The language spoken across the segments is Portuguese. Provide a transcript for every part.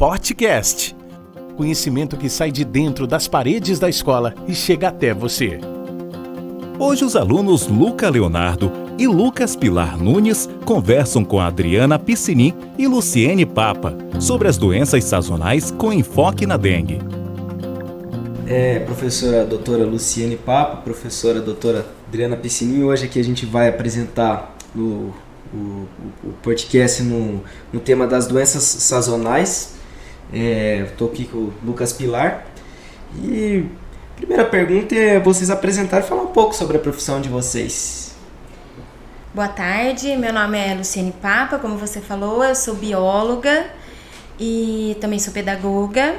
podcast. Conhecimento que sai de dentro das paredes da escola e chega até você. Hoje os alunos Luca Leonardo e Lucas Pilar Nunes conversam com a Adriana Piscinin e Luciene Papa sobre as doenças sazonais com enfoque na dengue. Professora doutora Luciene Papa, professora doutora Adriana Piscinin. Hoje aqui a gente vai apresentar o podcast no tema das doenças sazonais. Estou aqui com o Lucas Pilar. E a primeira pergunta é vocês apresentarem e falar um pouco sobre a profissão de vocês. Boa tarde, meu nome é Luciene Papa, como você falou, eu sou bióloga e também sou pedagoga.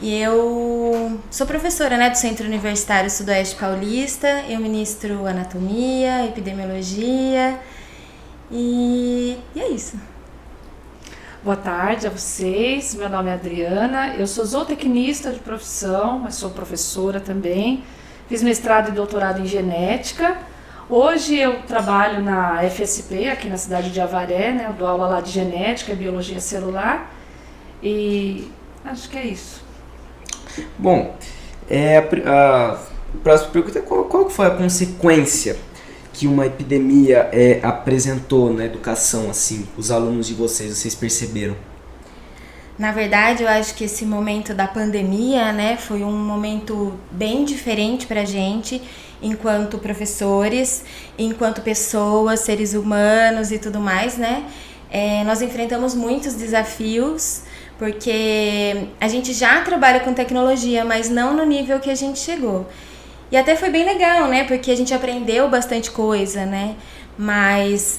E eu sou professora, do Centro Universitário Sudoeste Paulista. Eu ministro anatomia, epidemiologia e é isso. Boa tarde a vocês, meu nome é Adriana, eu sou zootecnista de profissão, mas sou professora também. Fiz mestrado e doutorado em genética. Hoje eu trabalho na FSP, aqui na cidade de Avaré, eu dou aula lá de genética e biologia celular. E acho que é isso. Bom, a próxima pergunta é qual foi a consequência que uma epidemia apresentou na educação, assim, os alunos de vocês perceberam? Na verdade, eu acho que esse momento da pandemia, foi um momento bem diferente pra gente, enquanto professores, enquanto pessoas, seres humanos e tudo mais, nós enfrentamos muitos desafios, porque a gente já trabalha com tecnologia, mas não no nível que a gente chegou. E até foi bem legal, porque a gente aprendeu bastante coisa, Mas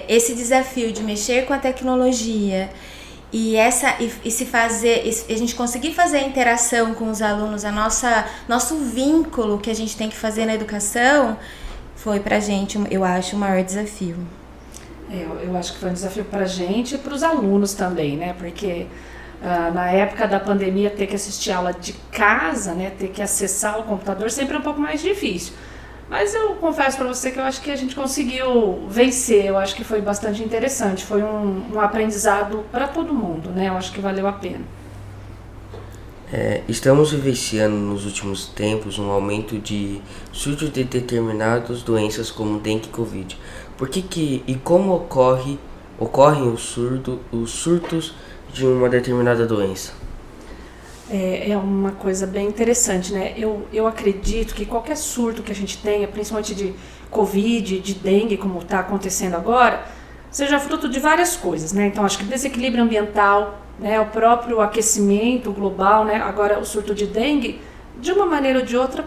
esse desafio de mexer com a tecnologia e a gente conseguir fazer a interação com os alunos, nosso vínculo que a gente tem que fazer na educação, foi pra gente, eu acho, o maior desafio. Eu acho que foi um desafio pra gente e pros alunos também, Porque na época da pandemia, ter que assistir aula de casa, ter que acessar o computador sempre é um pouco mais difícil. Mas eu confesso para você que eu acho que a gente conseguiu vencer, eu acho que foi bastante interessante, foi um aprendizado para todo mundo, Eu acho que valeu a pena. Estamos vivenciando nos últimos tempos um aumento de surtos de determinadas doenças como dengue e covid. Por que e como ocorrem os surtos de uma determinada doença? É uma coisa bem interessante, Eu acredito que qualquer surto que a gente tenha, principalmente de Covid, de dengue, como está acontecendo agora, seja fruto de várias coisas, Então, acho que desequilíbrio ambiental, o próprio aquecimento global, Agora, o surto de dengue, de uma maneira ou de outra,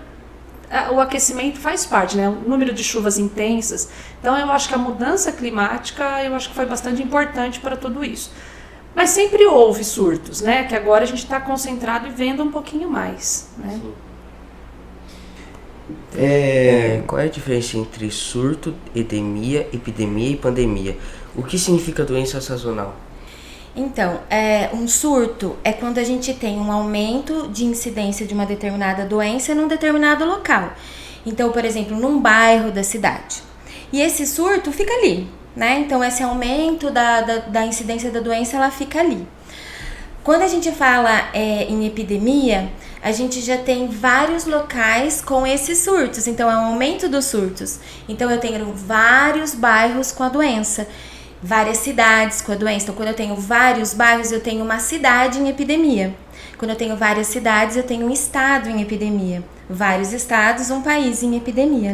o aquecimento faz parte, O número de chuvas intensas. Então, eu acho que a mudança climática, eu acho que foi bastante importante para tudo isso. Mas sempre houve surtos, Que agora a gente está concentrado e vendo um pouquinho mais, Qual é a diferença entre surto, epidemia e pandemia? O que significa doença sazonal? Então, um surto é quando a gente tem um aumento de incidência de uma determinada doença num determinado local. Então, por exemplo, num bairro da cidade. E esse surto fica ali, Então, esse aumento da incidência da doença, ela fica ali. Quando a gente fala em epidemia, a gente já tem vários locais com esses surtos. Então, é um aumento dos surtos. Então, eu tenho vários bairros com a doença, várias cidades com a doença. Então, quando eu tenho vários bairros, eu tenho uma cidade em epidemia. Quando eu tenho várias cidades, eu tenho um estado em epidemia. Vários estados, um país em epidemia,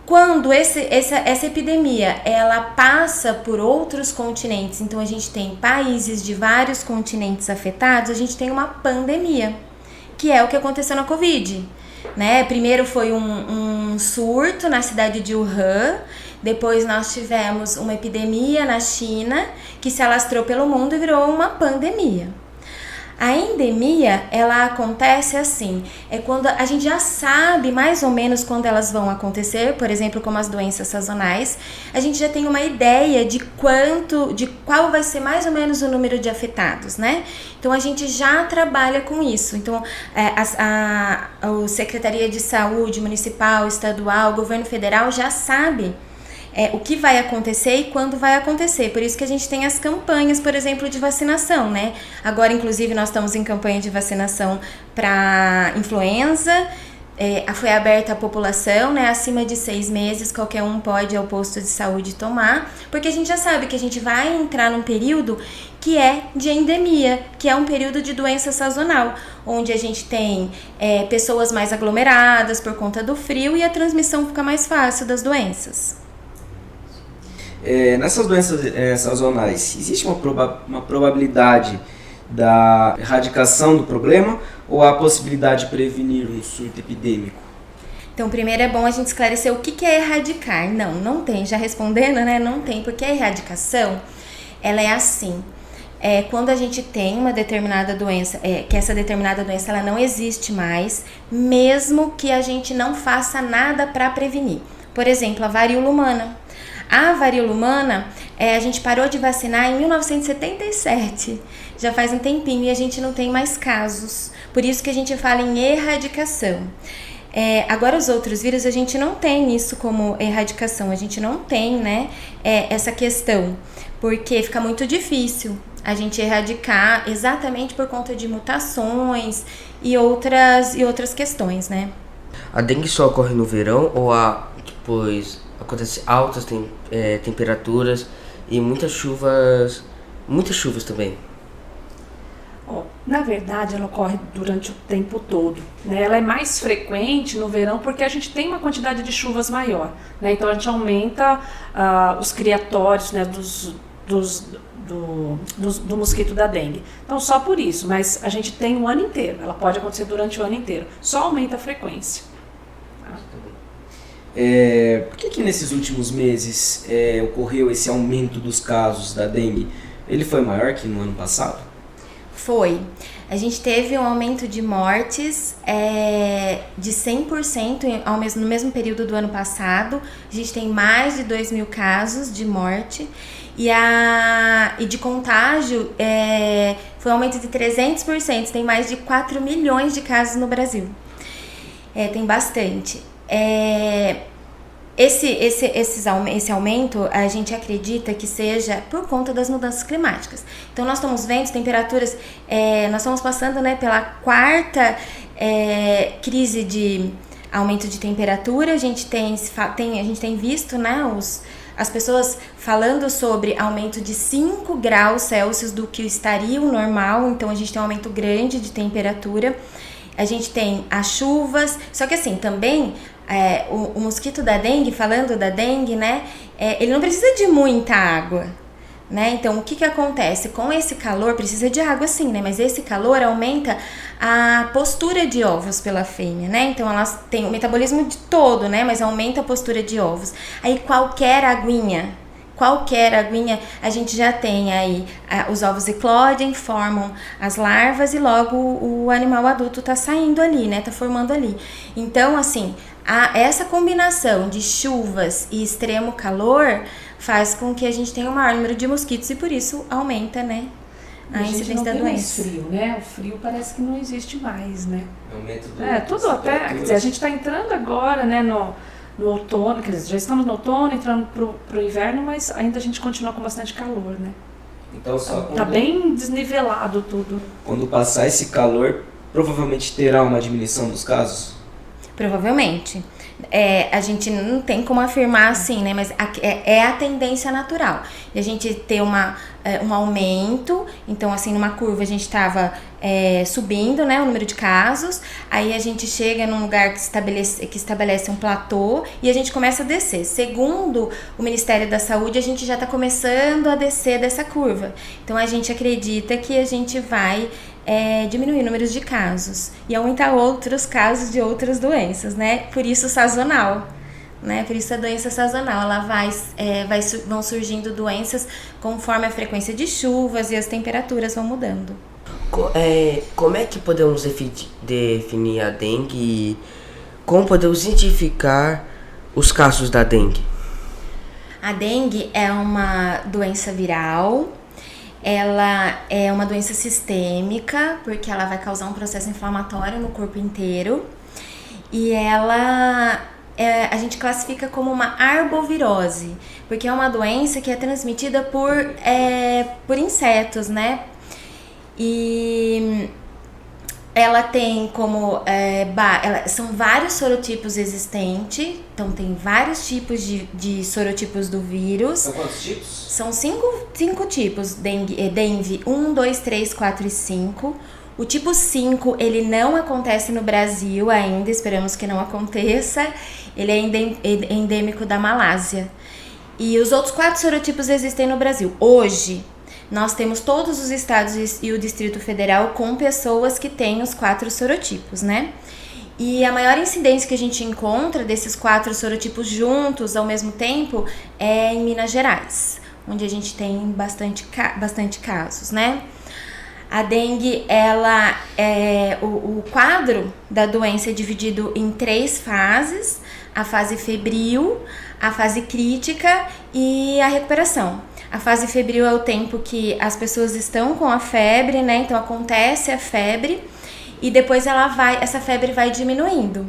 Quando essa epidemia ela passa por outros continentes, então a gente tem países de vários continentes afetados, a gente tem uma pandemia, que é o que aconteceu na Covid. Primeiro foi um surto na cidade de Wuhan, depois nós tivemos uma epidemia na China, que se alastrou pelo mundo e virou uma pandemia. A endemia, ela acontece assim, é quando a gente já sabe mais ou menos quando elas vão acontecer, por exemplo, como as doenças sazonais, a gente já tem uma ideia de qual vai ser mais ou menos o número de afetados, Então, a gente já trabalha com isso. Então, a Secretaria de Saúde Municipal, Estadual, Governo Federal já sabe o que vai acontecer e quando vai acontecer. Por isso que a gente tem as campanhas, por exemplo, de vacinação, né? Agora, inclusive, nós estamos em campanha de vacinação para influenza. Foi aberta à população, né? Acima de 6 meses, qualquer um pode ir ao posto de saúde tomar, porque a gente já sabe que a gente vai entrar num período que é de endemia, que é um período de doença sazonal, onde a gente tem pessoas mais aglomeradas por conta do frio e a transmissão fica mais fácil das doenças. Nessas doenças sazonais, existe uma probabilidade da erradicação do problema ou há a possibilidade de prevenir um surto epidêmico? Então, primeiro é bom a gente esclarecer o que é erradicar. Não tem. Já respondendo, né? Não tem, porque a erradicação, ela é assim. Quando a gente tem uma determinada doença, que essa determinada doença ela não existe mais, mesmo que a gente não faça nada para prevenir. Por exemplo, a varíola humana. A varíola humana, a gente parou de vacinar em 1977. Já faz um tempinho e a gente não tem mais casos. Por isso que a gente fala em erradicação. Agora, os outros vírus, a gente não tem isso como erradicação. A gente não tem, né, essa questão. Porque fica muito difícil a gente erradicar exatamente por conta de mutações e outras questões, né? A dengue só ocorre no verão ou depois acontece altas temperaturas e muitas chuvas também? Na verdade, ela ocorre durante o tempo todo, né? Ela é mais frequente no verão porque a gente tem uma quantidade de chuvas maior, né? Então a gente aumenta os criatórios, né, do mosquito da dengue. Então só por isso, mas a gente tem o ano inteiro, ela pode acontecer durante o ano inteiro, só aumenta a frequência. Por que nesses últimos meses ocorreu esse aumento dos casos da dengue? Ele foi maior que no ano passado? Foi. A gente teve um aumento de mortes de 100% no mesmo período do ano passado. A gente tem mais de 2.000 casos de morte. E de contágio foi um aumento de 300%. Tem mais de 4 milhões de casos no Brasil. Tem bastante. Esse aumento, a gente acredita que seja por conta das mudanças climáticas. Então, nós estamos vendo temperaturas, nós estamos passando, né, pela 4ª crise de aumento de temperatura. A gente tem visto, né, as pessoas falando sobre aumento de 5 graus Celsius do que estaria o normal. Então, a gente tem um aumento grande de temperatura. A gente tem as chuvas, só que assim, também o mosquito da dengue, falando da dengue, né, ele não precisa de muita água, né? Então, o que acontece? Com esse calor, precisa de água sim, né? Mas esse calor aumenta a postura de ovos pela fêmea, né? Então, elas têm o metabolismo de todo, né? Mas aumenta a postura de ovos. Aí, qualquer aguinha, a gente já tem aí os ovos eclodem, formam as larvas e logo o animal adulto tá saindo ali, né? Tá formando ali. Então, assim, essa combinação de chuvas e extremo calor faz com que a gente tenha um maior número de mosquitos e por isso aumenta, né, a incidência da doença. Frio, né? O frio parece que não existe mais, né? Aumento tudo até, quer dizer, a gente está entrando agora, né, no outono, quer dizer, já estamos no outono, entrando pro inverno, mas ainda a gente continua com bastante calor, né? Então, tá bem desnivelado tudo. Quando passar esse calor, provavelmente terá uma diminuição dos casos? Provavelmente. A gente não tem como afirmar assim, né? Mas é a tendência natural. E a gente ter um aumento, então assim, numa curva a gente estava subindo, né, o número de casos, aí a gente chega num lugar que estabelece um platô e a gente começa a descer. Segundo o Ministério da Saúde, a gente já está começando a descer dessa curva. Então a gente acredita que a gente vai diminuir números de casos e aumentar outros casos de outras doenças, né? Por isso sazonal, né? Por isso a doença sazonal, ela vão surgindo doenças conforme a frequência de chuvas e as temperaturas vão mudando. Como é que podemos definir a dengue e como podemos identificar os casos da dengue? A dengue é uma doença viral. Ela é uma doença sistêmica, porque ela vai causar um processo inflamatório no corpo inteiro. E ela a gente classifica como uma arbovirose, porque é uma doença que é transmitida por insetos, né? E ela tem como... são vários sorotipos existentes, então tem vários tipos de sorotipos do vírus. São quantos tipos? São cinco tipos, dengue 1, 2, 3, 4 e 5. O tipo 5, ele não acontece no Brasil ainda, esperamos que não aconteça. Ele é endêmico da Malásia. E os outros 4 sorotipos existem no Brasil. Hoje, nós temos todos os estados e o Distrito Federal com pessoas que têm os 4 sorotipos, né? E a maior incidência que a gente encontra desses 4 sorotipos juntos ao mesmo tempo é em Minas Gerais, onde a gente tem bastante casos, né? A dengue, o quadro da doença é dividido em 3 fases: a fase febril, a fase crítica e a recuperação. A fase febril é o tempo que as pessoas estão com a febre, né? Então acontece a febre e depois essa febre vai diminuindo.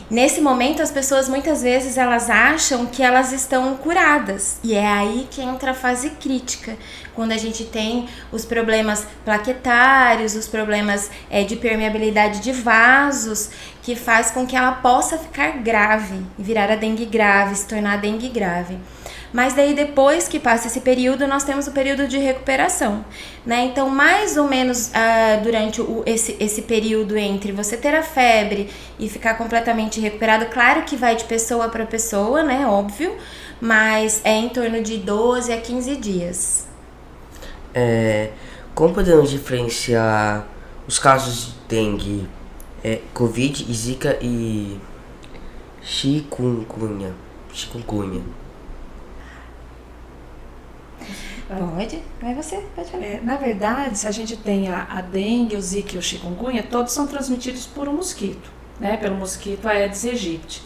Nesse momento, as pessoas muitas vezes elas acham que elas estão curadas, e é aí que entra a fase crítica, quando a gente tem os problemas plaquetários, os problemas de permeabilidade de vasos, que faz com que ela possa ficar grave, virar a dengue grave, se tornar a dengue grave. Mas daí depois que passa esse período, nós temos o período de recuperação, né? Então, mais ou menos durante esse período entre você ter a febre e ficar completamente recuperado, claro que vai de pessoa para pessoa, né? Óbvio, mas é em torno de 12 a 15 dias. Como podemos diferenciar os casos de dengue, Covid, Zika e chikungunya? Pode? Vai você, pode falar. Na verdade, se a gente tem a dengue, o zika e o chikungunya, todos são transmitidos por um mosquito, né? Pelo mosquito Aedes aegypti.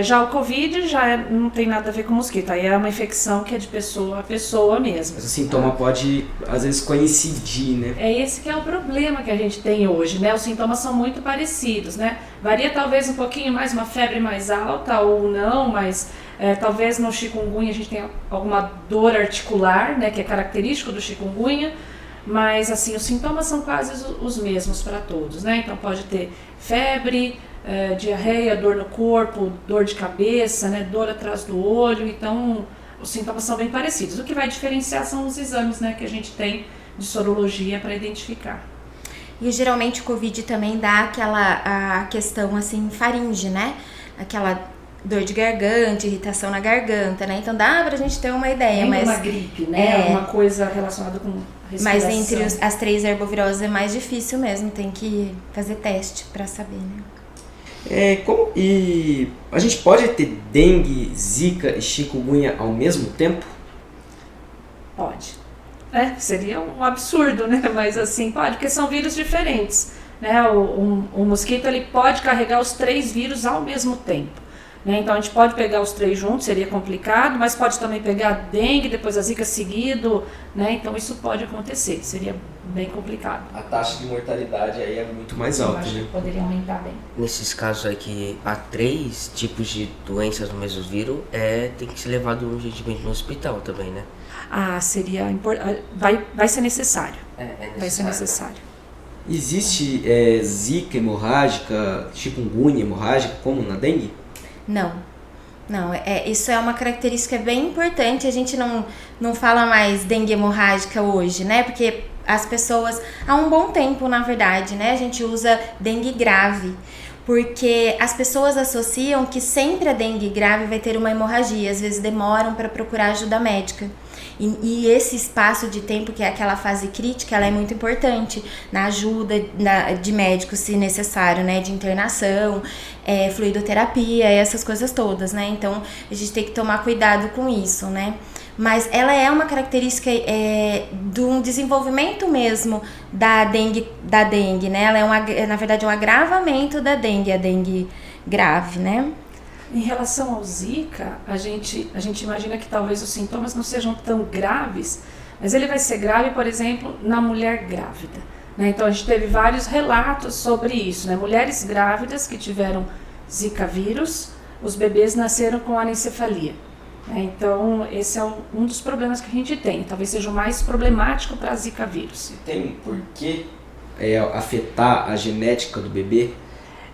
Já o Covid não tem nada a ver com mosquito, aí é uma infecção que é de pessoa a pessoa mesmo. Mas o sintoma pode, às vezes, coincidir, né? É esse que é o problema que a gente tem hoje, né? Os sintomas são muito parecidos, né? Varia talvez um pouquinho mais, uma febre mais alta ou não, mas talvez no chikungunya a gente tenha alguma dor articular, né? Que é característico do chikungunya, mas assim, os sintomas são quase os mesmos para todos, né? Então pode ter febre, diarreia, dor no corpo, dor de cabeça, né? Dor atrás do olho, então os sintomas são bem parecidos. O que vai diferenciar são os exames, né? Que a gente tem de sorologia para identificar. E geralmente o Covid também dá a questão assim, faringe, né? Aquela dor de garganta, irritação na garganta, né? Então dá pra gente ter uma ideia, mas uma gripe, né? Uma coisa relacionada com respiração. Mas entre as 3 arboviroses é mais difícil mesmo, tem que fazer teste pra saber, né? E a gente pode ter dengue, zika e chikungunya ao mesmo tempo? Pode. Seria um absurdo, né? Mas assim, pode, porque são vírus diferentes, né? O mosquito, ele pode carregar os 3 vírus ao mesmo tempo, né? Então a gente pode pegar os 3 juntos, seria complicado, mas pode também pegar a dengue, depois a zika seguido, né? Então isso pode acontecer, seria bem complicado. A taxa de mortalidade aí é muito mais Eu alta, acho né? que poderia aumentar bem. Nesses casos aqui, há 3 tipos de doenças no mesmo vírus, tem que ser levado urgentemente no hospital também, né? Seria importante. Vai ser necessário. Necessário. Vai ser necessário. Existe zika hemorrágica, chikungunya hemorrágica, como na dengue? Não, isso é uma característica bem importante. A gente não fala mais dengue hemorrágica hoje, né? Porque as pessoas, há um bom tempo, na verdade, né? A gente usa dengue grave, porque as pessoas associam que sempre a dengue grave vai ter uma hemorragia, às vezes demoram para procurar ajuda médica. E esse espaço de tempo, que é aquela fase crítica, ela é muito importante na ajuda de médicos, se necessário, né? De internação, fluidoterapia, essas coisas todas, né? Então, a gente tem que tomar cuidado com isso, né? Mas ela é uma característica de um desenvolvimento mesmo da dengue, né? Ela na verdade, um agravamento da dengue, a dengue grave, né? Em relação ao Zika, a gente imagina que talvez os sintomas não sejam tão graves, mas ele vai ser grave, por exemplo, na mulher grávida, né? Então a gente teve vários relatos sobre isso, né? Mulheres grávidas que tiveram Zika vírus, os bebês nasceram com anencefalia. Então, esse é um dos problemas que a gente tem. Talvez seja o mais problemático para a Zika vírus. Tem um porquê afetar a genética do bebê?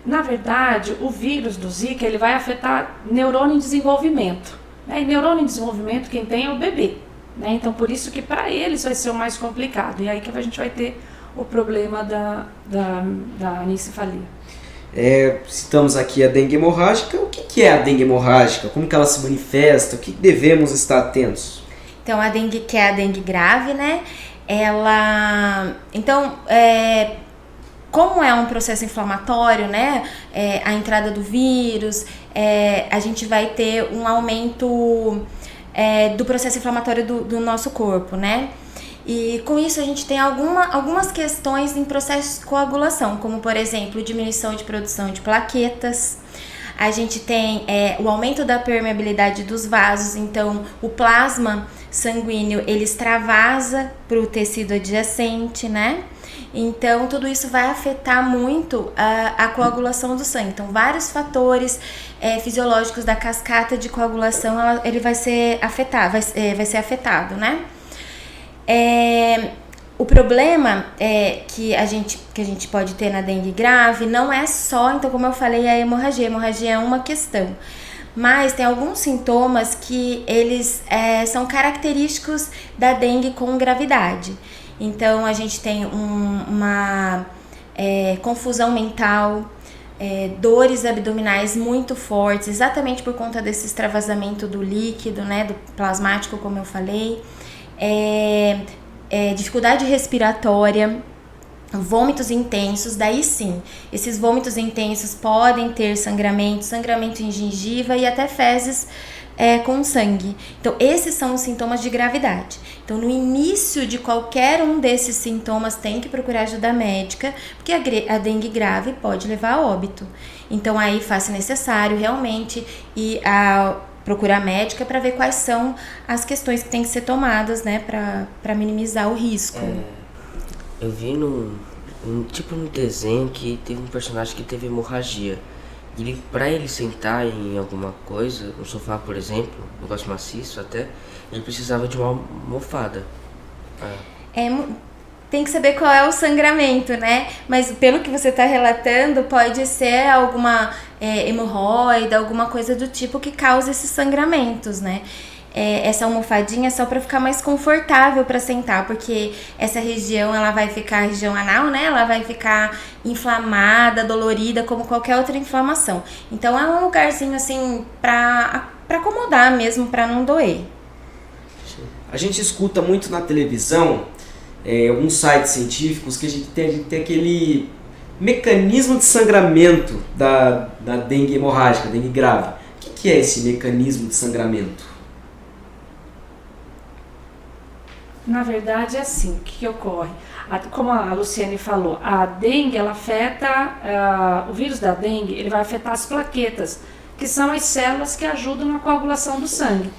Na verdade, o vírus do Zika ele vai afetar neurônio em desenvolvimento. E neurônio em desenvolvimento, quem tem é o bebê. Então, por isso que para eles vai ser o mais complicado. E aí que a gente vai ter o problema da anencefalia. Citamos aqui a dengue hemorrágica. O que é a dengue hemorrágica? Como que ela se manifesta? O que devemos estar atentos? Então, a dengue, que é a dengue grave, né? Como é um processo inflamatório, né? A entrada do vírus, a gente vai ter um aumento do processo inflamatório do nosso corpo, né? E com isso a gente tem algumas questões em processo de coagulação, como por exemplo, diminuição de produção de plaquetas. A gente tem o aumento da permeabilidade dos vasos, então o plasma sanguíneo ele extravasa para o tecido adjacente, né? Então tudo isso vai afetar muito a coagulação do sangue. Então vários fatores fisiológicos da cascata de coagulação ele vai ser afetado, né? O problema que a gente pode ter na dengue grave não é só, então como eu falei, a hemorragia. A hemorragia é uma questão, mas tem alguns sintomas que eles são característicos da dengue com gravidade. Então a gente tem uma confusão mental, dores abdominais muito fortes, exatamente por conta desse extravasamento do líquido, né, do plasmático, como eu falei. Dificuldade respiratória, vômitos intensos. Daí sim, esses vômitos intensos podem ter sangramento em gengiva e até fezes com sangue. Então esses são os sintomas de gravidade. Então no início de qualquer um desses sintomas tem que procurar ajuda médica, porque a dengue grave pode levar a óbito. Então aí faz necessário realmente ir procurar médica para ver quais são as questões que têm que ser tomadas, né, para minimizar o risco. Eu vi num desenho que teve um personagem que teve hemorragia. Para ele sentar em alguma coisa, no sofá, por exemplo, um negócio maciço até, ele precisava de uma almofada. Tem que saber qual é o sangramento, né? Mas pelo que você está relatando, pode ser alguma hemorroida, alguma coisa do tipo que causa esses sangramentos, né? Essa almofadinha é só para ficar mais confortável para sentar, porque essa região, ela vai ficar, a região anal, né? Ela vai ficar inflamada, dolorida, como qualquer outra inflamação. Então é um lugarzinho assim para acomodar mesmo, para não doer. A gente escuta muito na televisão, alguns sites científicos, que a gente tem aquele mecanismo de sangramento da dengue hemorrágica, dengue grave. O que é esse mecanismo de sangramento? Na verdade é assim, o que ocorre? Como a Luciene falou, a dengue ela afeta, o vírus da dengue ele vai afetar as plaquetas, que são as células que ajudam na coagulação do sangue.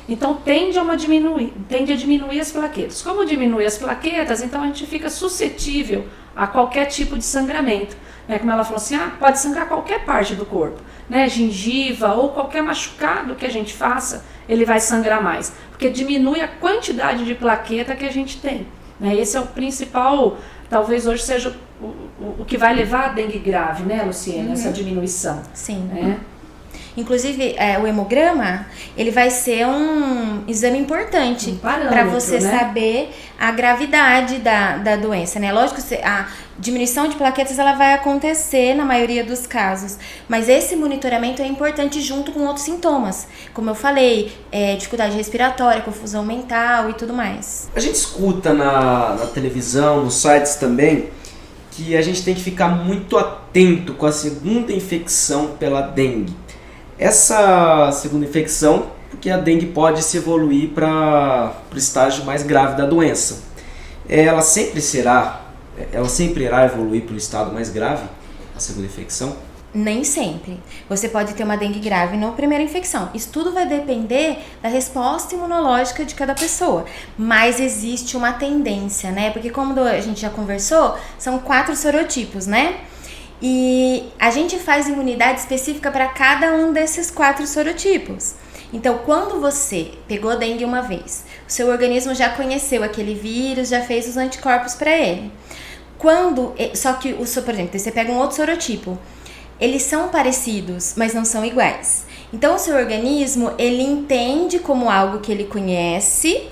Então tende a diminuir as plaquetas. Como diminui as plaquetas, então a gente fica suscetível a qualquer tipo de sangramento. Como ela falou assim, pode sangrar qualquer parte do corpo, né? Gengiva ou qualquer machucado que a gente faça, ele vai sangrar mais, porque diminui a quantidade de plaqueta que a gente tem. Esse é o principal, talvez hoje seja o que vai levar a dengue grave, né, Luciene? Essa diminuição. Sim. Inclusive, o hemograma, ele vai ser um exame importante para você saber a gravidade da doença, né? Lógico que a diminuição de plaquetas ela vai acontecer na maioria dos casos, mas esse monitoramento é importante junto com outros sintomas, como eu falei, dificuldade respiratória, confusão mental e tudo mais. A gente escuta na televisão, nos sites também, que a gente tem que ficar muito atento com a segunda infecção pela dengue. Essa segunda infecção, porque a dengue pode se evoluir para o estágio mais grave da doença. Ela sempre irá evoluir para o estado mais grave, a segunda infecção? Nem sempre. Você pode ter uma dengue grave na primeira infecção. Isso tudo vai depender da resposta imunológica de cada pessoa. Mas existe uma tendência, né? Porque como a gente já conversou, são 4 sorotipos, né? E a gente faz imunidade específica para cada um desses 4 sorotipos. Então, quando você pegou dengue uma vez, o seu organismo já conheceu aquele vírus, já fez os anticorpos para ele. Só que, por exemplo, você pega um outro sorotipo, eles são parecidos, mas não são iguais. Então, o seu organismo, ele entende como algo que ele conhece,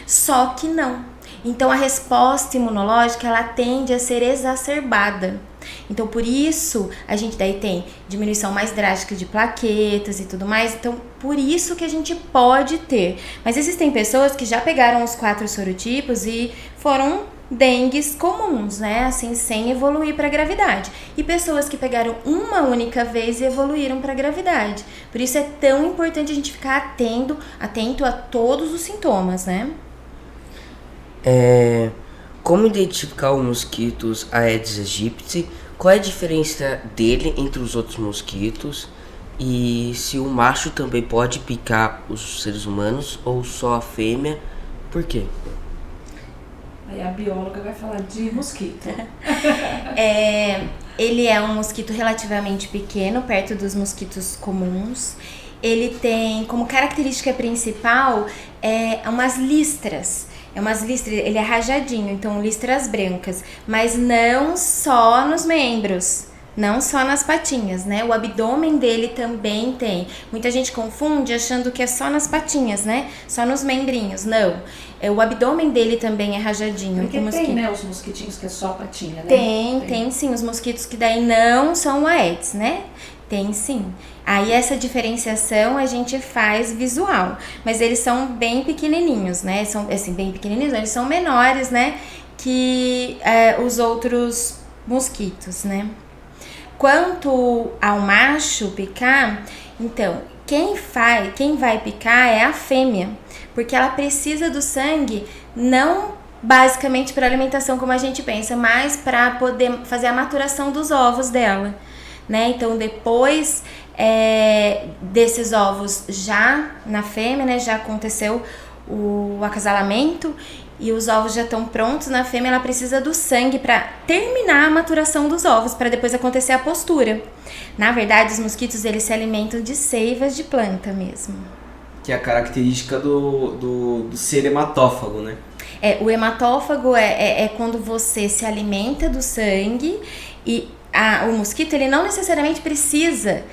só que não. Então, a resposta imunológica, ela tende a ser exacerbada. Então, por isso, a gente daí tem diminuição mais drástica de plaquetas e tudo mais. Então, por isso que a gente pode ter. Mas existem pessoas que já pegaram os 4 sorotipos e foram dengues comuns, né? Assim, sem evoluir para gravidade. E pessoas que pegaram uma única vez e evoluíram para gravidade. Por isso é tão importante a gente ficar atento a todos os sintomas, né? Como identificar os mosquitos Aedes aegypti? Qual é a diferença dele entre os outros mosquitos? E se o macho também pode picar os seres humanos ou só a fêmea? Por quê? Aí a bióloga vai falar de mosquito. Ele é um mosquito relativamente pequeno, perto dos mosquitos comuns. Ele tem como característica principal umas listras. Ele é rajadinho, então listras brancas, mas não só nos membros, não só nas patinhas, né? O abdômen dele também tem. Muita gente confunde achando que é só nas patinhas, né? Só nos membrinhos, não. O abdômen dele também é rajadinho. Porque tem, né, os mosquitinhos que é só patinha, né? Tem sim, os mosquitos que daí não são o Aedes, né? Tem sim. Aí essa diferenciação a gente faz visual, mas eles são bem pequenininhos, né? São assim, bem pequenininhos, eles são menores, né? Que os outros mosquitos, né? Quanto ao macho picar, então, quem vai picar é a fêmea, porque ela precisa do sangue não basicamente para alimentação como a gente pensa, mas para poder fazer a maturação dos ovos dela. Né? Então, depois desses ovos já na fêmea, né, já aconteceu o acasalamento e os ovos já estão prontos na fêmea, ela precisa do sangue para terminar a maturação dos ovos, para depois acontecer a postura. Na verdade, os mosquitos eles se alimentam de seivas de planta mesmo. Que é a característica do ser hematófago, né? O hematófago é quando você se alimenta do sangue e o mosquito ele não necessariamente precisa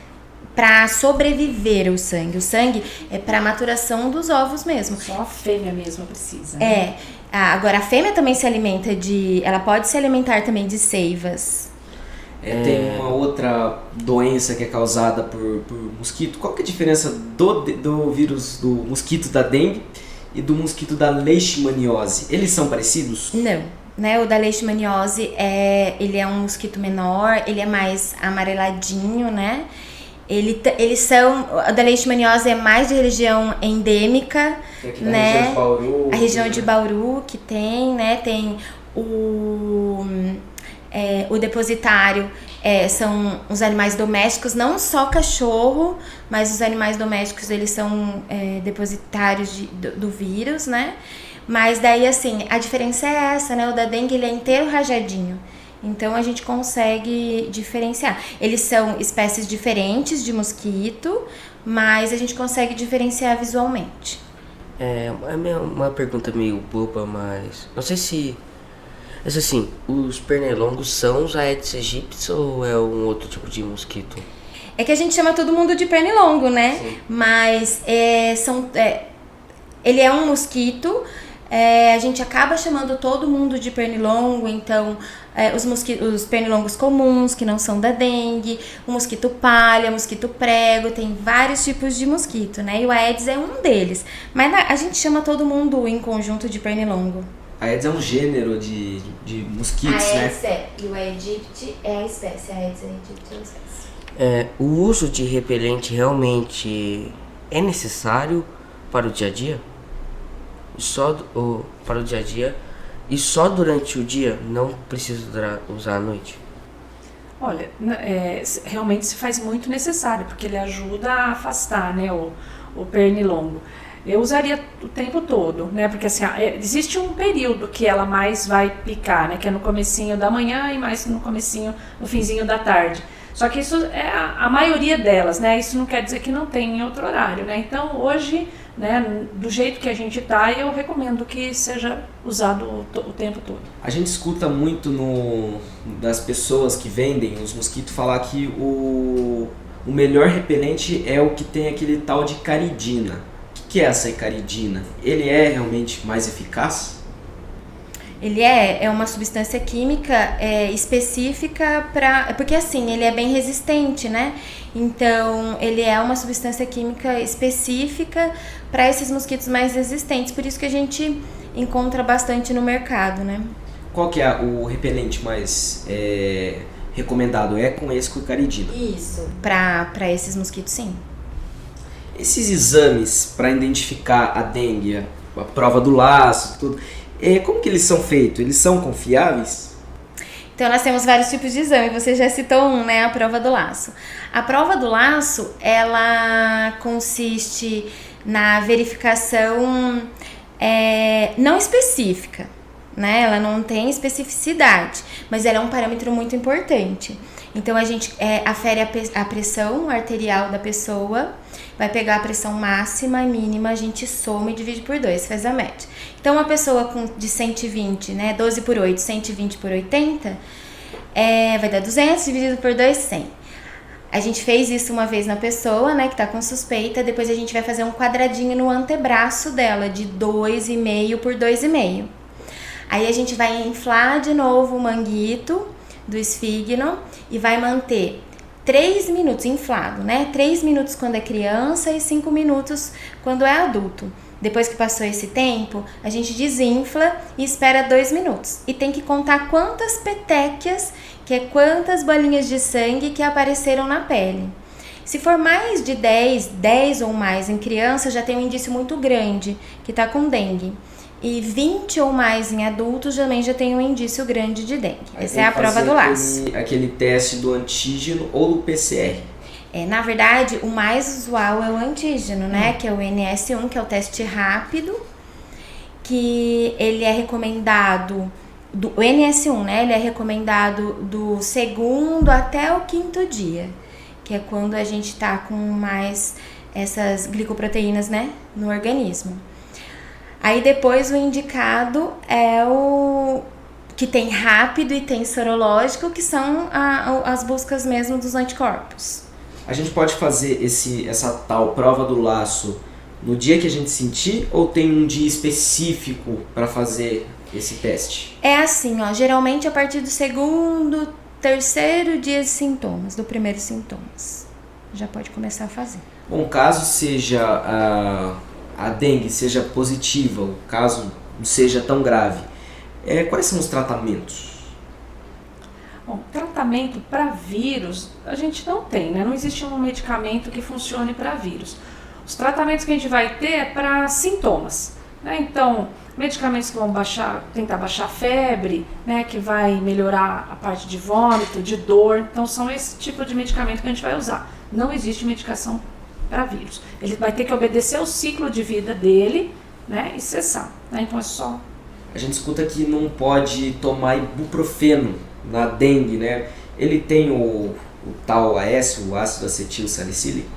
para sobreviver o sangue. O sangue é para maturação dos ovos mesmo. Só a fêmea mesmo precisa. Né? Agora a fêmea também se alimenta ela pode se alimentar também de seivas. Tem uma outra doença que é causada por mosquito. Qual que é a diferença do vírus do mosquito da dengue e do mosquito da leishmaniose? Eles são parecidos? Não. Né, o da leishmaniose ele é um mosquito menor, ele é mais amareladinho, né? O da leishmaniose é mais de região endêmica, né? Região de Bauru, a região de Bauru que tem, né? Tem o depositário, são os animais domésticos, não só cachorro, mas os animais domésticos eles são depositários do vírus, né? Mas daí, assim, a diferença é essa, né? O da dengue, ele é inteiro rajadinho. Então, a gente consegue diferenciar. Eles são espécies diferentes de mosquito, mas a gente consegue diferenciar visualmente. É uma pergunta meio boba, mas... Não sei se... Mas assim, os pernilongos são os Aedes aegypti ou é um outro tipo de mosquito? É que a gente chama todo mundo de pernilongo, né? Sim. Mas ele é um mosquito... a gente acaba chamando todo mundo de pernilongo, então os pernilongos comuns, que não são da dengue, o mosquito palha, mosquito prego, tem vários tipos de mosquito, né? E o Aedes é um deles, mas a gente chama todo mundo em conjunto de pernilongo. Aedes é um gênero de mosquitos, Aedes né? e o aegypti é a espécie, Aedes aegypti é a espécie. O uso de repelente realmente é necessário para o dia a dia? Para o dia a dia e só durante o dia, não precisa usar à noite? Olha, realmente se faz muito necessário, porque ele ajuda a afastar, né, o pernilongo. eu usaria o tempo todo, né? Porque assim, existe um período que ela mais vai picar, né? Que é no comecinho da manhã e mais no finzinho da tarde. Só que isso é a maioria delas, né? Isso não quer dizer que não tem em outro horário, né? Então hoje, né, do jeito que a gente tá, eu recomendo que seja usado o tempo todo. A gente escuta muito das pessoas que vendem os mosquitos falar que o melhor repelente é o que tem aquele tal de caridina. O que é essa caridina? Ele é realmente mais eficaz? Ele é uma substância química específica para... Porque assim, ele é bem resistente, né? Então, ele é uma substância química específica para esses mosquitos mais resistentes. Por isso que a gente encontra bastante no mercado, né? Qual que é o repelente mais recomendado? É com esse com caridina? Isso. Para esses mosquitos, sim. Esses exames para identificar a dengue, a prova do laço, tudo, como que eles são feitos? Eles são confiáveis? Então, nós temos vários tipos de exame. Você já citou um, né? A prova do laço. A prova do laço, ela consiste na verificação não específica, né? Ela não tem especificidade, mas ela é um parâmetro muito importante. Então, a gente afere a pressão arterial da pessoa, vai pegar a pressão máxima e mínima, a gente soma e divide por 2, faz a média. Então, uma pessoa de 120, né, 12 por 8, 120 por 80, vai dar 200, dividido por 2, 100. A gente fez isso uma vez na pessoa, né, que tá com suspeita, depois a gente vai fazer um quadradinho no antebraço dela, de 2,5 por 2,5. Aí a gente vai inflar de novo o manguito do esfígno e vai manter 3 minutos inflado, né? 3 minutos quando é criança e 5 minutos quando é adulto. Depois que passou esse tempo, a gente desinfla e espera 2 minutos. E tem que contar quantas petequias, que é quantas bolinhas de sangue que apareceram na pele. Se for mais de 10 ou mais em criança, já tem um indício muito grande que tá com dengue. E 20 ou mais em adultos também já tem um indício grande de dengue. Essa é a prova do laço. Aquele teste do antígeno ou do PCR. Na verdade, o mais usual é o antígeno, né? Que é o NS1, que é o teste rápido, que ele é recomendado, o NS1, né? Ele é recomendado do 2º até o 5º dia, que é quando a gente tá com mais essas glicoproteínas, né? No organismo. Aí depois o indicado é o que tem rápido e tem sorológico, que são as buscas mesmo dos anticorpos. A gente pode fazer essa tal prova do laço no dia que a gente sentir ou tem um dia específico para fazer esse teste? É assim, ó, geralmente a partir do 2º, 3º dia de sintomas, do primeiro sintomas, já pode começar a fazer. Bom, caso seja a dengue seja positiva, o caso não seja tão grave, quais são os tratamentos? Bom, tratamento para vírus a gente não tem, né? Não existe um medicamento que funcione para vírus. Os tratamentos que a gente vai ter é para sintomas, né? Então, medicamentos que vão tentar baixar a febre, né? Que vai melhorar a parte de vômito, de dor. Então, são esse tipo de medicamento que a gente vai usar. Não existe medicação para vírus. Ele vai ter que obedecer o ciclo de vida dele, né? E cessar, né? Então, é só... A gente escuta que não pode tomar ibuprofeno na dengue, né? Ele tem o tal AS, o ácido acetil salicílico?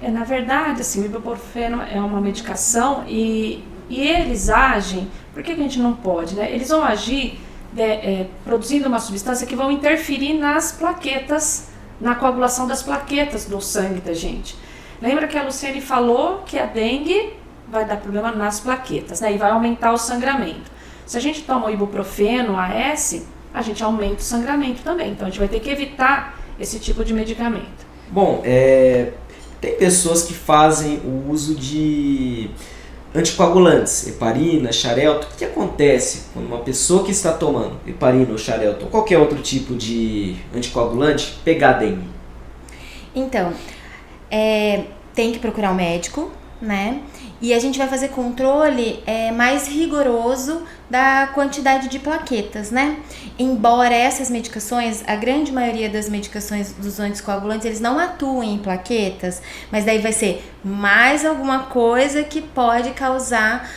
Na verdade, assim, o ibuprofeno é uma medicação e eles agem... Por que a gente não pode, né? Eles vão agir produzindo uma substância que vão interferir nas plaquetas, na coagulação das plaquetas do sangue da gente. Lembra que a Luciane falou que a dengue vai dar problema nas plaquetas, né? E vai aumentar o sangramento. Se a gente toma o ibuprofeno, AS, a gente aumenta o sangramento também. Então, a gente vai ter que evitar esse tipo de medicamento. Bom, tem pessoas que fazem o uso de anticoagulantes, heparina, xarelto. O que acontece quando uma pessoa que está tomando heparina ou xarelto ou qualquer outro tipo de anticoagulante pegar dengue? Então, tem que procurar um médico, né? E a gente vai fazer controle mais rigoroso da quantidade de plaquetas, né? Embora essas medicações, a grande maioria das medicações dos anticoagulantes, eles não atuam em plaquetas, mas daí vai ser mais alguma coisa que pode causar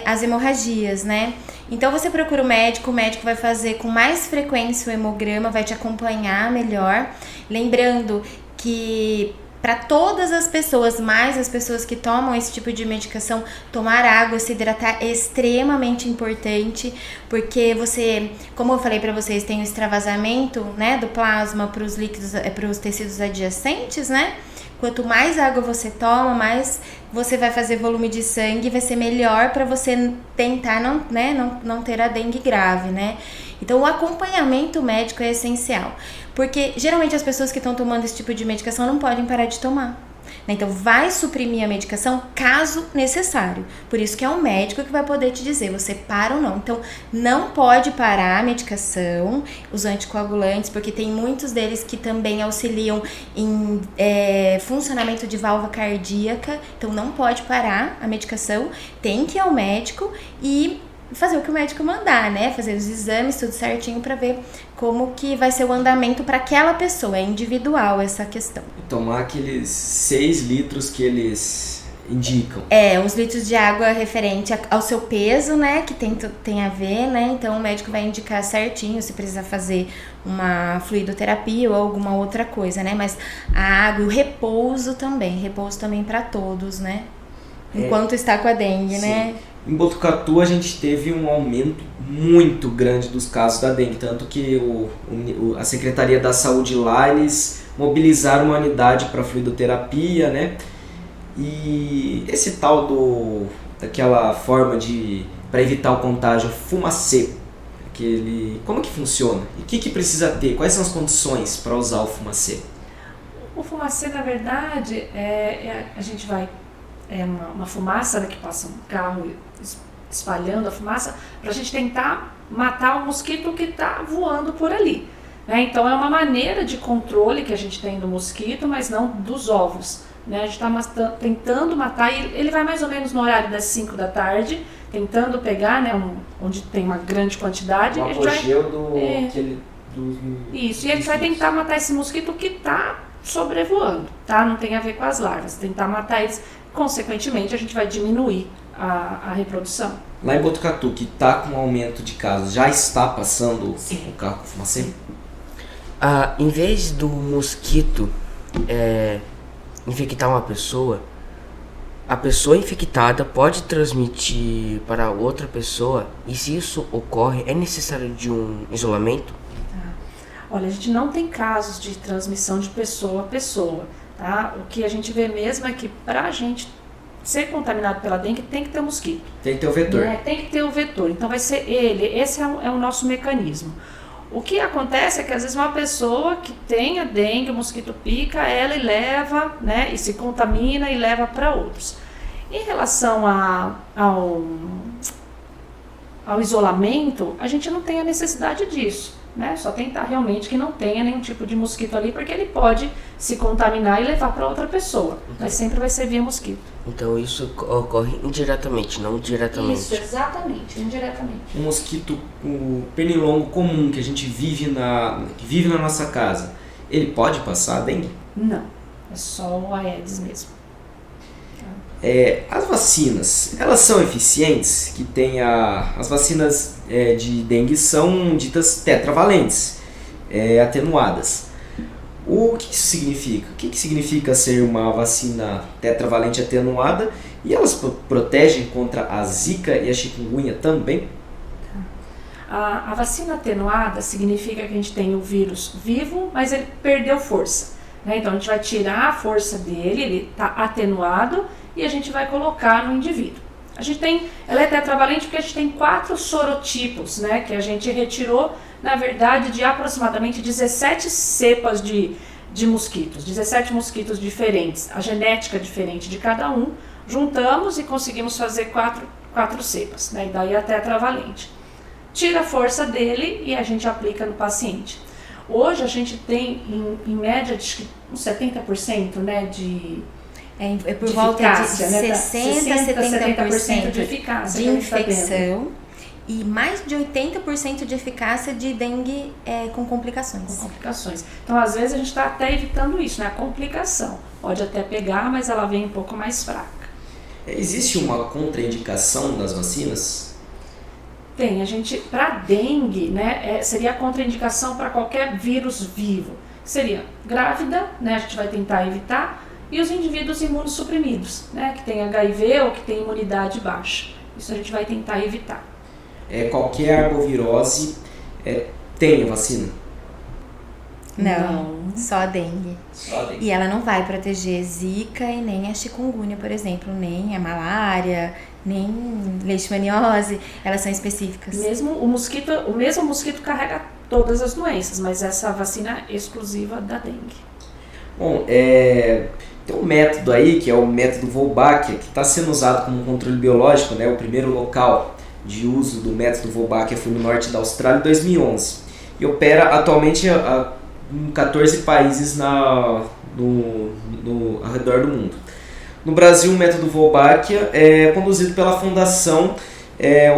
as hemorragias, né? Então você procura o médico vai fazer com mais frequência o hemograma, vai te acompanhar melhor. Lembrando que para todas as pessoas, mais as pessoas que tomam esse tipo de medicação, tomar água, se hidratar é extremamente importante, porque você, como eu falei para vocês, tem o extravasamento, né, do plasma para os líquidos, para os tecidos adjacentes, né? Quanto mais água você toma, mais você vai fazer volume de sangue, vai ser melhor para você tentar não ter a dengue grave, né? Então o acompanhamento médico é essencial, porque geralmente as pessoas que estão tomando esse tipo de medicação não podem parar de tomar, né? Então vai suprimir a medicação caso necessário, por isso que é o médico que vai poder te dizer, você para ou não. Então não pode parar a medicação, os anticoagulantes, porque tem muitos deles que também auxiliam em funcionamento de válvula cardíaca, então não pode parar a medicação, tem que ir ao médico e fazer o que o médico mandar, né? Fazer os exames, tudo certinho para ver como que vai ser o andamento para aquela pessoa. É individual essa questão. E tomar aqueles 6 litros que eles indicam. Os litros de água referente ao seu peso, né? Que tem a ver, né? Então o médico vai indicar certinho se precisa fazer uma fluidoterapia ou alguma outra coisa, né? Mas a água, o repouso também para todos, né? Enquanto está com a dengue, sim, né? Em Botucatu a gente teve um aumento muito grande dos casos da dengue, tanto que a Secretaria da Saúde lá, eles mobilizaram uma unidade para fluidoterapia, né? E esse tal daquela forma para evitar o contágio, fumacê, como que funciona? E o que precisa ter? Quais são as condições para usar o fumacê? O fumacê, na verdade, a gente vai... uma fumaça, né, que passa um carro espalhando a fumaça, para a gente tentar matar o mosquito que está voando por ali, né? Então é uma maneira de controle que a gente tem do mosquito, mas não dos ovos, né? A gente está tentando matar, e ele vai mais ou menos no horário das 5 da tarde, tentando pegar, né, onde tem uma grande quantidade. O apogeu Isso, e a gente vai tentar matar esse mosquito que está sobrevoando, tá? Não tem a ver com as larvas, tentar matar eles. Consequentemente, a gente vai diminuir a reprodução. Lá em Botucatu, que está com aumento de casos, já está passando o carro com fumacê? Em vez do mosquito infectar uma pessoa, a pessoa infectada pode transmitir para outra pessoa, e se isso ocorre, é necessário de um isolamento? Olha, a gente não tem casos de transmissão de pessoa a pessoa. Tá? O que a gente vê mesmo é que para a gente ser contaminado pela dengue tem que ter o mosquito. Tem que ter o vetor. Tem que ter o vetor. Então vai ser ele. Esse é o nosso mecanismo. O que acontece é que às vezes uma pessoa que tem a dengue, o mosquito pica ela e leva, né, e se contamina e leva para outros. Em relação ao isolamento, a gente não tem a necessidade disso. Né? Só tentar realmente que não tenha nenhum tipo de mosquito ali, porque ele pode se contaminar e levar para outra pessoa, mas sempre vai ser via mosquito. Então isso ocorre indiretamente, não diretamente. Isso, exatamente, indiretamente. Um mosquito, o pernilongo comum que a gente vive na nossa casa, ele pode passar a dengue? Não, é só o Aedes mesmo. As vacinas, elas são eficientes? Que tem as vacinas de dengue são ditas tetravalentes, atenuadas. O que isso significa? O que significa ser uma vacina tetravalente atenuada? E elas protegem contra a zika e a chikungunya também? A vacina atenuada significa que a gente tem o vírus vivo, mas ele perdeu força, né? Então a gente vai tirar a força dele, ele está atenuado, e a gente vai colocar no indivíduo. Ela é tetravalente porque a gente tem 4 sorotipos, né, que a gente retirou, na verdade, de aproximadamente 17 cepas de mosquitos, 17 mosquitos diferentes, a genética diferente de cada um, juntamos e conseguimos fazer 4 cepas, né, e daí a tetravalente. Tira a força dele e a gente aplica no paciente. Hoje a gente tem, em média, de uns 70%, né, de É por de volta eficácia, de né? 60 a 70% de eficácia de que a gente tá tendo. infecção e mais de 80% de eficácia de dengue com complicações. Com complicações. Então, às vezes, a gente está até evitando isso, né? A complicação. Pode até pegar, mas ela vem um pouco mais fraca. Existe uma contraindicação das vacinas? Tem, para dengue, né, seria a contraindicação para qualquer vírus vivo. Seria grávida, né, a gente vai tentar evitar, e os indivíduos imunossuprimidos, né, que tem HIV ou que tem imunidade baixa. Isso a gente vai tentar evitar. Qualquer arbovirose tem a vacina? Não, só a dengue. Só a dengue. E ela não vai proteger zika e nem a chikungunya, por exemplo, nem a malária, nem leishmaniose, elas são específicas. O mesmo mosquito carrega todas as doenças, mas essa vacina é exclusiva da dengue. Bom, tem um método aí, que é o método Wolbachia, que está sendo usado como controle biológico, né? O primeiro local de uso do método Wolbachia foi no norte da Austrália em 2011. E opera atualmente em 14 países ao redor do mundo. No Brasil, o método Wolbachia é conduzido pela Fundação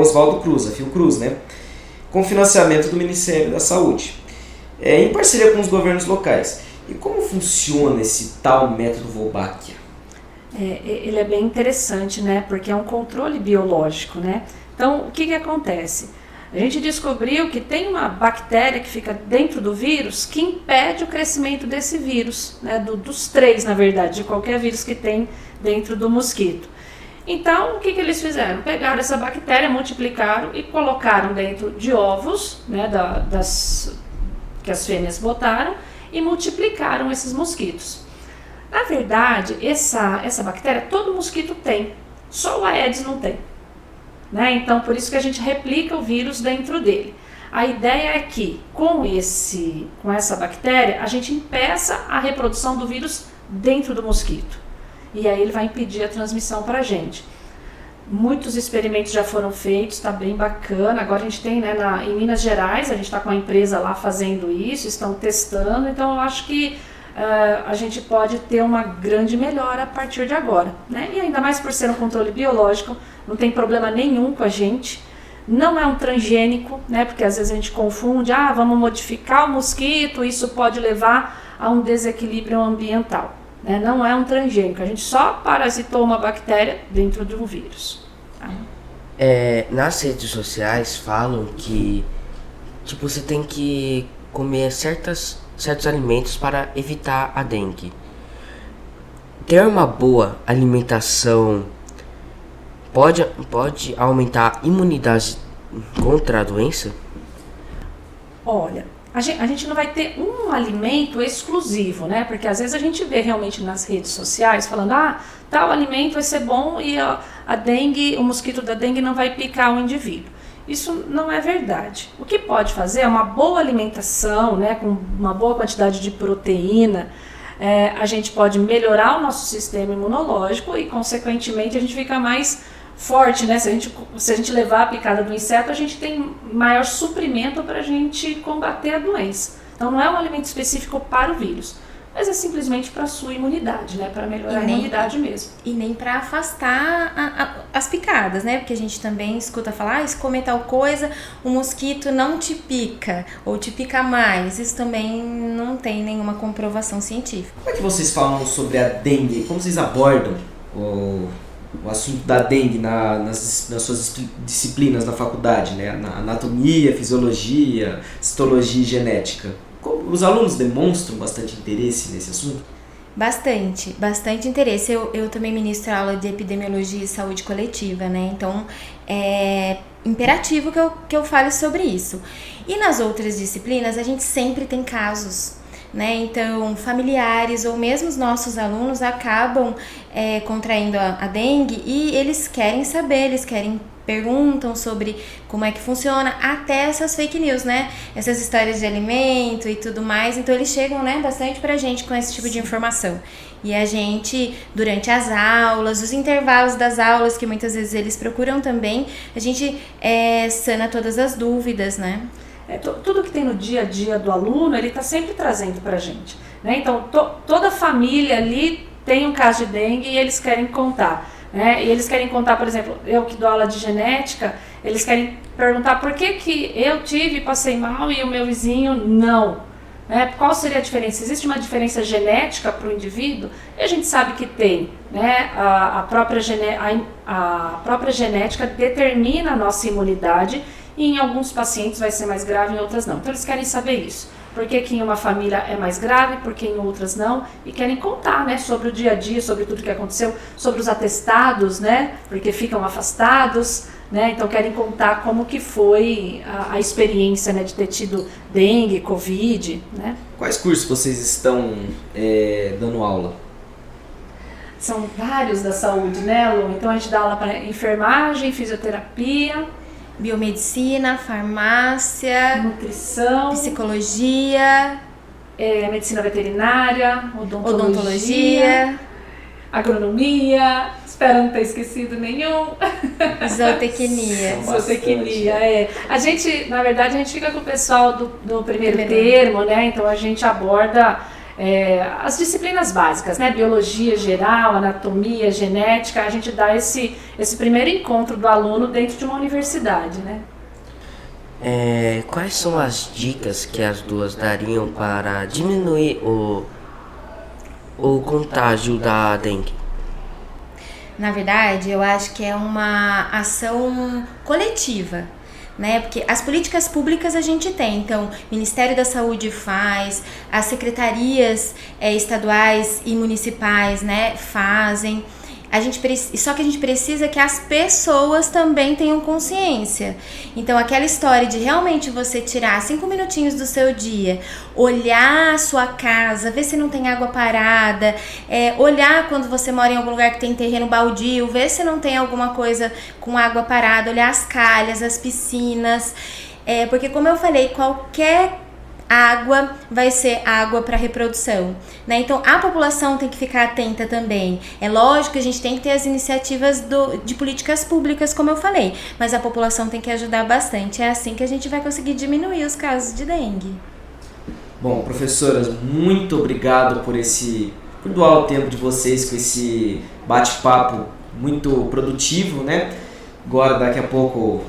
Oswaldo Cruz, a Fiocruz, né? Com financiamento do Ministério da Saúde, em parceria com os governos locais. E como funciona esse tal método Wolbachia? Ele é bem interessante, né? Porque é um controle biológico, né? Então, o que acontece? A gente descobriu que tem uma bactéria que fica dentro do vírus que impede o crescimento desse vírus, né? Dos três, na verdade, de qualquer vírus que tem dentro do mosquito. Então, o que eles fizeram? Pegaram essa bactéria, multiplicaram e colocaram dentro de ovos, né? Que as fêmeas botaram, e multiplicaram esses mosquitos. Na verdade, essa bactéria todo mosquito tem, só o Aedes não tem. Né? Então, por isso que a gente replica o vírus dentro dele. A ideia é que, com essa bactéria, a gente impeça a reprodução do vírus dentro do mosquito. E aí ele vai impedir a transmissão para a gente. Muitos experimentos já foram feitos, está bem bacana. Agora a gente tem, né, em Minas Gerais, a gente está com a empresa lá fazendo isso, estão testando. Então, eu acho que a gente pode ter uma grande melhora a partir de agora. Né? E ainda mais por ser um controle biológico, não tem problema nenhum com a gente. Não é um transgênico, né? Porque às vezes a gente confunde, vamos modificar o mosquito, isso pode levar a um desequilíbrio ambiental. Né? Não é um transgênico, a gente só parasitou uma bactéria dentro de um vírus. Tá? Nas redes sociais falam que você tem que comer certos alimentos para evitar a dengue. Ter uma boa alimentação pode aumentar a imunidade contra a doença? Olha, a gente não vai ter um alimento exclusivo, né? Porque às vezes a gente vê realmente nas redes sociais falando, tal alimento vai ser bom e a dengue, o mosquito da dengue não vai picar o indivíduo. Isso não é verdade. O que pode fazer é uma boa alimentação, né, com uma boa quantidade de proteína. A gente pode melhorar o nosso sistema imunológico e, consequentemente, a gente fica mais forte, né? Se a gente levar a picada do inseto, a gente tem maior suprimento para a gente combater a doença. Então, não é um alimento específico para o vírus, mas é simplesmente para a sua imunidade, né? Para melhorar a imunidade mesmo. E nem para afastar as picadas, né? Porque a gente também escuta falar, se comer tal coisa, o mosquito não te pica, ou te pica mais. Isso também não tem nenhuma comprovação científica. Como é que vocês falam sobre a dengue? Como vocês abordam o assunto da dengue nas suas disciplinas na faculdade, né? Na anatomia, fisiologia, citologia e genética? Os alunos demonstram bastante interesse nesse assunto? Bastante interesse. Eu também ministro aula de epidemiologia e saúde coletiva, né? Então, é imperativo que eu fale sobre isso. E nas outras disciplinas, a gente sempre tem casos, né? Então, familiares ou mesmo os nossos alunos acabam contraindo a dengue e eles querem saber, perguntam sobre como é que funciona, até essas fake news, né? Essas histórias de alimento e tudo mais. Então, eles chegam, né, bastante pra gente com esse tipo de informação. E a gente, durante as aulas, os intervalos das aulas, que muitas vezes eles procuram também, a gente sana todas as dúvidas, né? Tudo que tem no dia a dia do aluno, ele está sempre trazendo pra gente. Né? Então, toda a família ali tem um caso de dengue e eles querem contar. Né? E eles querem contar, por exemplo, eu que dou aula de genética, eles querem perguntar por que eu tive e passei mal e o meu vizinho não. Né? Qual seria a diferença? Existe uma diferença genética para o indivíduo? E a gente sabe que tem. Né? A própria genética determina a nossa imunidade e em alguns pacientes vai ser mais grave, em outras não. Então eles querem saber isso. Por que em uma família é mais grave, por que em outras não, e querem contar, né, sobre o dia a dia, sobre tudo que aconteceu, sobre os atestados, né, porque ficam afastados, né, então querem contar como que foi a experiência, né, de ter tido dengue, covid, né. Quais cursos vocês estão dando aula? São vários da saúde, né, Lu? Então a gente dá aula para enfermagem, fisioterapia, biomedicina, farmácia, nutrição, psicologia, medicina veterinária, odontologia, agronomia, espero não ter esquecido nenhum. Zootecnia. Zootecnia, A gente, na verdade, a gente fica com o pessoal do primeiro termo, né? Então a gente aborda as disciplinas básicas, né? Biologia geral, anatomia, genética, a gente dá esse primeiro encontro do aluno dentro de uma universidade, né? Quais são as dicas que as duas dariam para diminuir o contágio da dengue? Na verdade, eu acho que é uma ação coletiva, né? Porque as políticas públicas a gente tem, então o Ministério da Saúde faz, as secretarias estaduais e municipais, né, fazem. Só que a gente precisa que as pessoas também tenham consciência. Então aquela história de realmente você tirar 5 minutinhos do seu dia, olhar a sua casa, ver se não tem água parada, olhar quando você mora em algum lugar que tem terreno baldio, ver se não tem alguma coisa com água parada, olhar as calhas, as piscinas, porque como eu falei, qualquer água vai ser água para reprodução, né? Então a população tem que ficar atenta também. É lógico que a gente tem que ter as iniciativas de políticas públicas, como eu falei, mas a população tem que ajudar bastante. É assim que a gente vai conseguir diminuir os casos de dengue. Bom, professoras, muito obrigado por doar o tempo de vocês com esse bate-papo muito produtivo, né? Agora, daqui a pouco,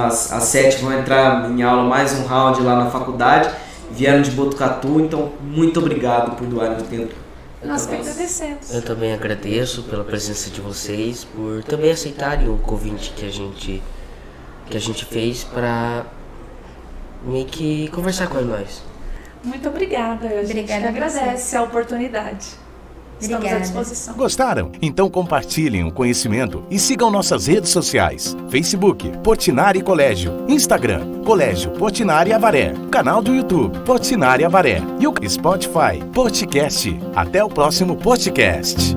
às 7 vão entrar em aula mais um round lá na faculdade. Vieram de Botucatu, então muito obrigado por doarem o tempo. Nós que agradecemos. Eu também agradeço pela presença de vocês, por também aceitarem o convite que a gente fez para meio que conversar com nós. Muito obrigada. A gente agradece a oportunidade. Estamos à disposição. Gostaram? Então compartilhem o conhecimento e sigam nossas redes sociais. Facebook, Portinari Colégio. Instagram, Colégio Portinari Avaré. Canal do YouTube, Portinari Avaré. E o Spotify, Podcast. Até o próximo podcast.